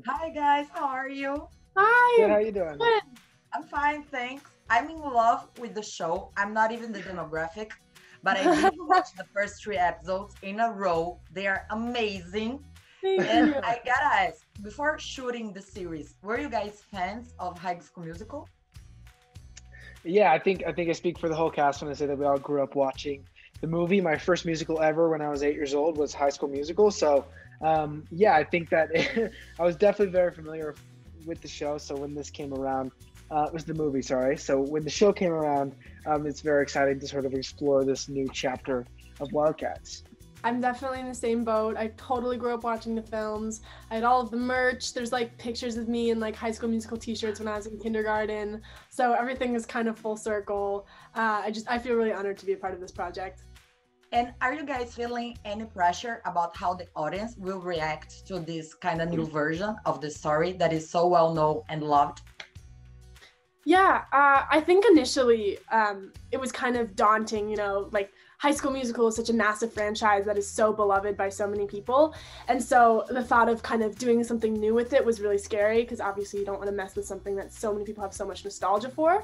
Hi guys, how are you? Good. Hi. How you doing? Good. I'm fine, thanks. I'm in love with the show. I'm not even the demographic, but I did watch the first three episodes in a row. They are amazing. Thank And you. I gotta ask, before shooting the series, were you guys fans of High School Musical? Yeah, I think I speak for the whole cast when I say that we all grew up watching the movie. My first musical ever when I was 8 years old was High School Musical. So, yeah, I think that I was definitely very familiar with the show. So when this came around, it was the movie. Sorry. So when the show came around, it's very exciting to sort of explore this new chapter of Wildcats. I'm definitely in the same boat. I totally grew up watching the films. I had all of the merch. There's like pictures of me in like High School Musical t-shirts when I was in kindergarten. So everything is kind of full circle. I feel really honored to be a part of this project. And are you guys feeling any pressure about how the audience will react to this kind of new version of the story that is so well known and loved? Yeah, I think initially it was kind of daunting, like High School Musical is such a massive franchise that is so beloved by so many people. And so the thought of kind of doing something new with it was really scary because obviously you don't want to mess with something that so many people have so much nostalgia for.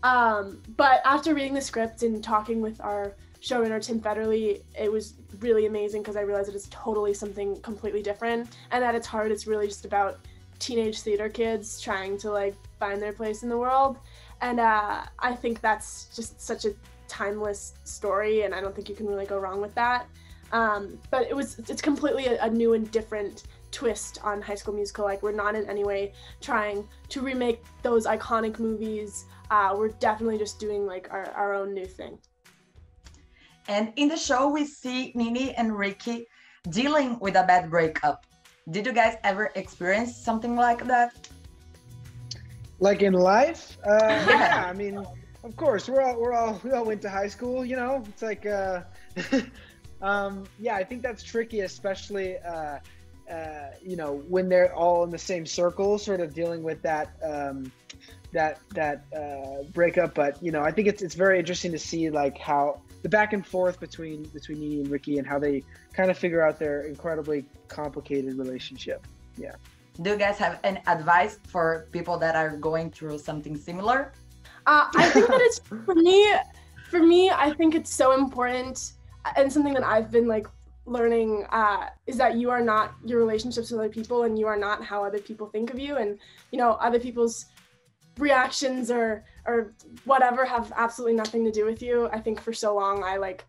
But after reading the script and talking with our showrunner, Tim Federle, it was really amazing because I realized it is totally something completely different. And at its heart, it's really just about teenage theater kids trying to like find their place in the world. And I think that's just such a timeless story, and I don't think you can really go wrong with that. But it's completely a new and different twist on High School Musical. Like, we're not in any way trying to remake those iconic movies. We're definitely just doing like our own new thing. And in the show, we see Nini and Ricky dealing with a bad breakup. Did you guys ever experience something like that? Like in life, Yeah. yeah. I mean, of course, we all went to high school. It's like, yeah. I think that's tricky, especially when they're all in the same circle, sort of dealing with that breakup. But I think it's very interesting to see like how the back and forth between Nini and Ricky and how they kind of figure out their incredibly complicated relationship. Yeah. Do you guys have any advice for people that are going through something similar? I think that it's for me, I think it's so important, and something that I've been like learning is that you are not your relationships with other people, and you are not how other people think of you, and other people's reactions or whatever have absolutely nothing to do with you. I think for so long I like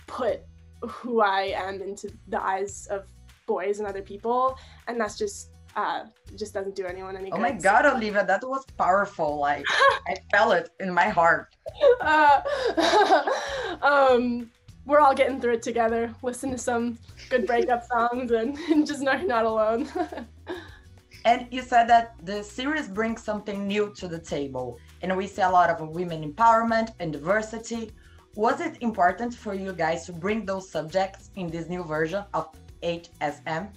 put who I am into the eyes of boys and other people, and that's just doesn't do anyone any good. Oh my God, Olivia, that was powerful. Like, I felt it in my heart. Uh, we're all getting through it together. Listen to some good breakup songs and just know you're not alone. And you said that the series brings something new to the table, and we see a lot of women empowerment and diversity. Was it important for you guys to bring those subjects in this new version of HSM?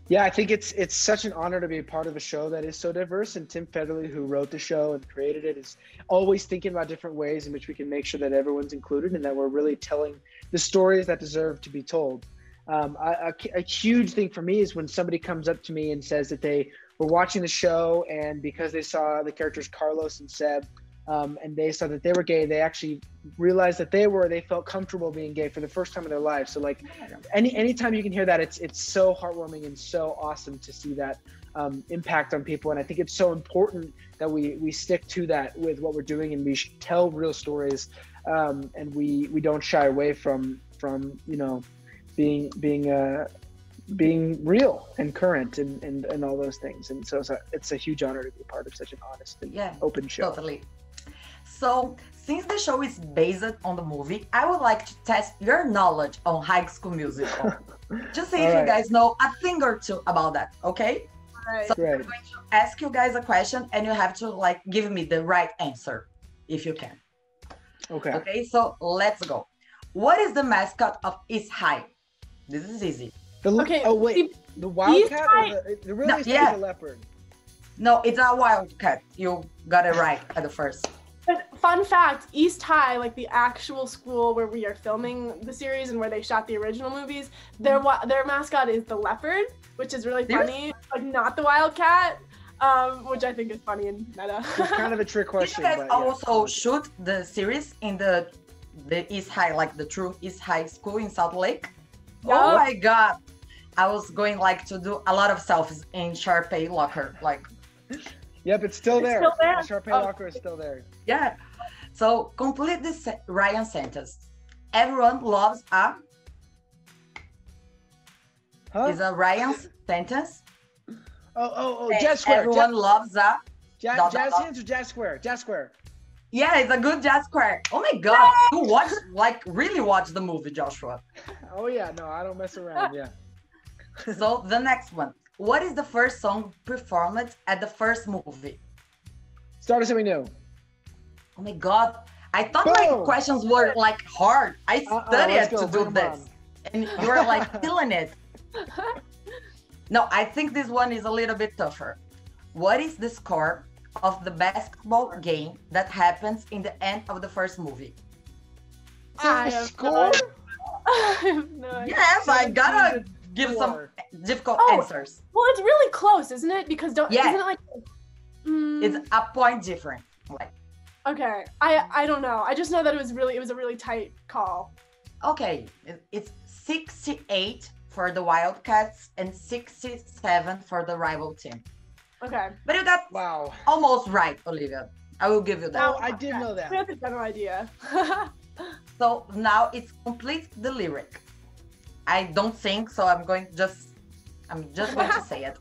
Yeah, I think it's such an honor to be a part of a show that is so diverse. And Tim Federle, who wrote the show and created it, is always thinking about different ways in which we can make sure that everyone's included and that we're really telling the stories that deserve to be told. A huge thing for me is when somebody comes up to me and says that they were watching the show, and because they saw the characters Carlos and Seb, and they saw that they were gay, they actually realized that they felt comfortable being gay for the first time in their life. So like anytime you can hear that, it's so heartwarming and so awesome to see that impact on people. And I think it's so important that we stick to that with what we're doing, and we tell real stories, and we don't shy away from being real and current and all those things. And so it's a huge honor to be a part of such an honest and open show. Totally. So, since the show is based on the movie, I would like to test your knowledge on High School Musical. Just see if you guys know a thing or two about that, okay? Right. So I'm going to ask you guys a question, and you have to like give me the right answer, if you can. Okay. Okay, so let's go. What is the mascot of East High? This is easy. Okay, Oh wait, the wildcat or the real No, estate yeah. is a leopard. No, it's a wildcat. You got it right at the first. But fun fact, East High, like the actual school where we are filming the series and where they shot the original movies, their mascot is the leopard, which is really funny. like not the Wildcat, which I think is funny and meta. It's kind of a trick Did question. you guys but yeah. also shoot the series in the East High, like the true East High School in Salt Lake? Oh Yup. my God. I was going like to do a lot of selfies in Sharpay locker. Like, Yep, it's still It's there. still there? The Sharpay Oh. locker is still there. yeah. So complete this Ryan sentence. Everyone loves a Huh? is a Ryan's sentence. Oh, And Jazz Square. everyone loves a dot, Jazz dot. Hands or Jazz Square? Jazz Square. Yeah, it's a good jazz square. Oh my God. You watch, like really watch the movie, Joshua. Oh yeah, no, I don't mess around. Yeah. So the next one. What is the first song performed at the first movie? Start us something new. Oh my God. I thought my Boom. questions were like hard. I studied let's go. to do Bring 'em this. And you were like killing it. No, I think this one is a little bit tougher. What is the score of the basketball game that happens in the end of the first movie? I have Score? I have no idea. Yes, I gotta give some Four. difficult Oh. answers. Well, it's really close, isn't it? Because Yeah. isn't it like It's a point different. Like, okay. I don't know. I just know that it was a really tight call. okay, it's 68 for the Wildcats and 67 for the rival team. Okay. But you got Wow. almost right, Olivia. I will give you that. Oh, I did know that. We have a general idea. So now it's complete the lyric. I don't sing, so I'm just going to say it.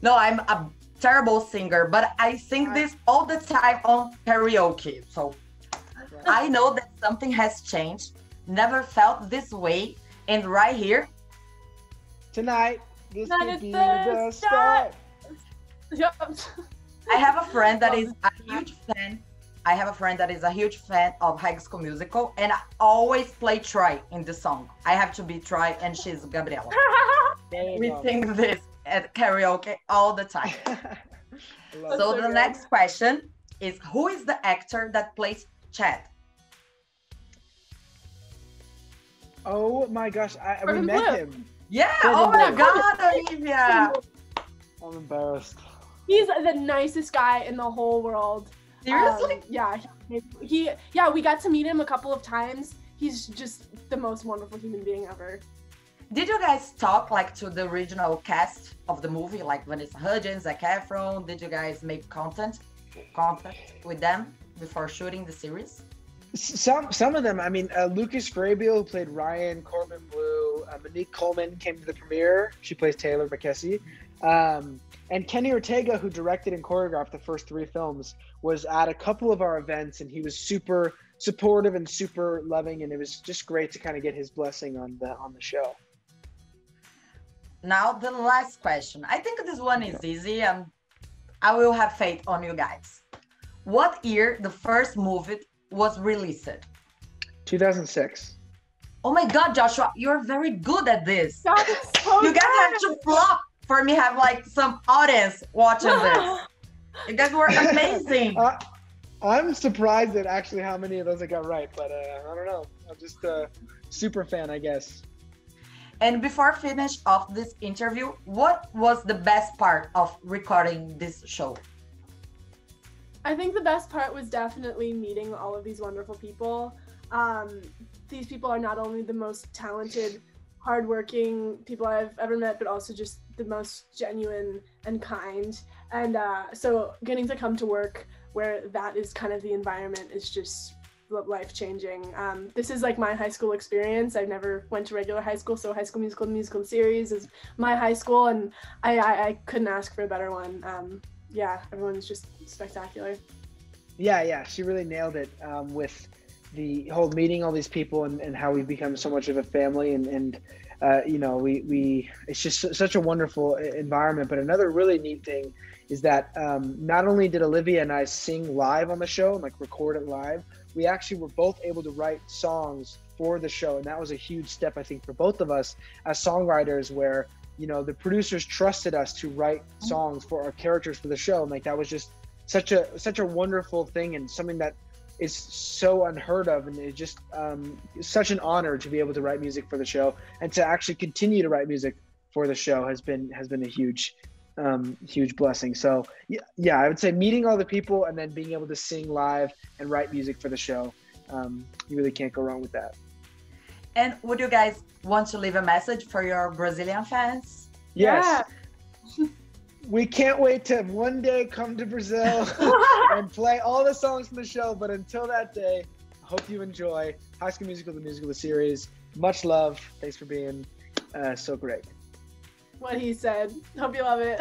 No, I'm a terrible singer, but I sing this all the time on karaoke. So I know that something has changed. Never felt this way. And right here, Tonight, this That could is be the the start. start. Yep. I have a friend that is a huge fan. I have a friend that is a huge fan of High School Musical, and I always play Troy in the song. I have to be Troy, and she's Gabriela. There you We go. sing this at karaoke all the time. I love So so the good. next question is, who is the actor that plays Chad? Oh my gosh, we Corbin met Bleu. him. Yeah, Corbin oh my Bleu. God, Olivia. I'm embarrassed. He's the nicest guy in the whole world. Seriously? Yeah. We got to meet him a couple of times. He's just the most wonderful human being ever. Did you guys talk like to the original cast of the movie, like Vanessa Hudgens, Zac Efron? Did you guys make contact with them before shooting the series? Some of them, I mean, Lucas Grabeel, who played Ryan, Corbin Bleu, Monique Coleman came to the premiere. She plays Taylor McKessie. And Kenny Ortega, who directed and choreographed the first 3 films, was at a couple of our events, and he was super supportive and super loving, and it was just great to kind of get his blessing on the show. Now the last question. I think this one is easy, and I will have faith on you guys. What year the first movie was released? 2006. Oh my God, Joshua, you're very good at this. That is so You guys have good. to flop for me have like some audience watching this. You guys were amazing. I'm surprised at actually how many of those I got right, but I don't know. I'm just a super fan, I guess. And before finish off this interview, what was the best part of recording this show? I think the best part was definitely meeting all of these wonderful people. These people are not only the most talented, hardworking people I've ever met, but also just the most genuine and kind. And so getting to come to work where that is kind of the environment is just life-changing. This is like my high school experience. I've never went to regular high school, so High School Musical, the musical series is my high school, and I couldn't ask for a better one. Yeah, everyone's just spectacular. Yeah, she really nailed it with the whole meeting all these people and how we've become so much of a family and you know, we it's just such a wonderful environment. But another really neat thing is that not only did Olivia and I sing live on the show and like record it live, we actually were both able to write songs for the show, and that was a huge step, I think, for both of us as songwriters, where you know the producers trusted us to write songs for our characters for the show, and like that was just such a wonderful thing and something that is so unheard of, and it just such an honor to be able to write music for the show and to actually continue to write music for the show has been a huge blessing. So yeah, I would say meeting all the people and then being able to sing live and write music for the show. You really can't go wrong with that. And would you guys want to leave a message for your Brazilian fans? Yes. Yeah. We can't wait to one day come to Brazil and play all the songs from the show. But until that day, I hope you enjoy High School Musical, the musical, the series. Much love. Thanks for being so great. What he said. Hope you love it.